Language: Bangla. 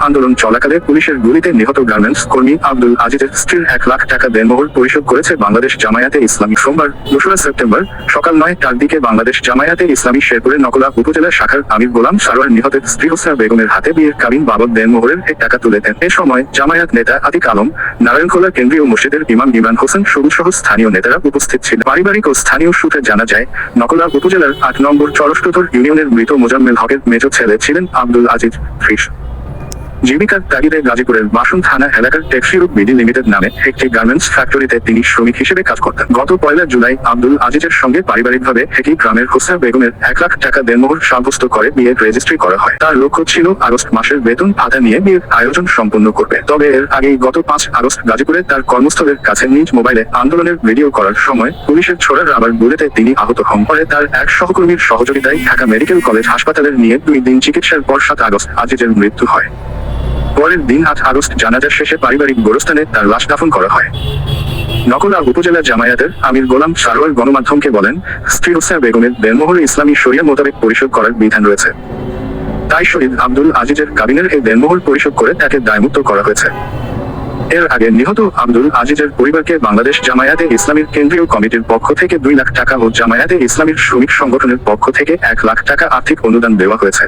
আন্দোলন চলাকালে পুলিশের গুলিতে নিহত গার্মেন্টস কর্মী আব্দুল আজিজের স্ত্রীর 1 লাখ টাকা দেনমোহর পরিশোধ করেছে বাংলাদেশ জামায়াতে ইসলামী। সোমবার 2রা সেপ্টেম্বর সকাল 9টার দিকে বাংলাদেশ জামায়াতে ইসলামী শেরপুরের নকলা উপজেলা শাখার আমির গোলাম সারোয়ার নিহতের স্ত্রী হোসনা বেগমের হাতে বিয়ের কাবিন বাবদ দেনমোহরের 1 টাকা তুলে দেন। এ সময় জামায়াত নেতা আতিক আলম, নারায়ণখোলা কেন্দ্রীয় মসজিদের ইমাম ইমরান হোসেন সহ স্থানীয় নেতারা উপস্থিত ছিলেন। পারিবারিক ও স্থানীয় সূত্রে জানা যায়, নকলা উপজেলার 8 নম্বর চরষ্টধর ইউনিয়নের মৃত মোজাম্মেল হকের মেজ ছেলে ছিলেন আব্দুল আজিজ। জীবিকার তাগিদে গাজীপুরের বাসন থানা এলাকার টেক্সিরুপ বিডি লিমিটেড নামে একটি গার্মেন্টস ফ্যাক্টরিতে তিনি শ্রমিক হিসেবে কাজ করতেন। গত 1 জুলাই আব্দুল আজিজের সঙ্গে পারিবারিকভাবে একই গ্রামের হোসনা বেগমের 1 লাখ টাকা দেনমোহর সাব্যস্ত করে বিয়ের রেজিস্ট্রি করা হয়। তার লক্ষ্য ছিল আগস্ট মাসের বেতন ভাতা নিয়ে বিয়ের আয়োজন সম্পন্ন করবে। তবে এর আগেই গত 5 আগস্ট গাজীপুরে তার কর্মস্থলের কাছে নিজ মোবাইলে আন্দোলনের ভিডিও করার সময় পুলিশের ছোড়া রাবার বুলেটে তিনি আহত হন। পরে তার এক সহকর্মীর সহযোগিতায় ঢাকা মেডিকেল কলেজ হাসপাতালের নিয়ে 2 দিন চিকিৎসার পর 7 আগস্ট আজিজের মৃত্যু হয়। পরের দিন 8 আগস্ট জানাজা শেষে পারিবারিক গোরস্থানে তার লাশ দাফন করা হয়। নকলা উপজেলা জামায়াতের আমির গোলাম সারোয়ার গণমাধ্যমকে বলেন, স্ত্রী হোসনা বেগমের দেনমোহর ইসলামী শরিয়া মোতাবেক পরিশোধ করার বিধান রয়েছে। তাই শহীদ আব্দুল আজিজের কাবিনের এই দেনমোহর পরিশোধ করে তাকে দায়মুক্ত করা হয়েছে। এর আগে নিহত আব্দুল আজিজের পরিবারকে বাংলাদেশ জামায়াতে ইসলামীর কেন্দ্রীয় কমিটির পক্ষ থেকে 2 লাখ টাকা ও জামায়াতে ইসলামীর শ্রমিক সংগঠনের পক্ষ থেকে 1 লাখ টাকা আর্থিক অনুদান দেওয়া হয়েছে।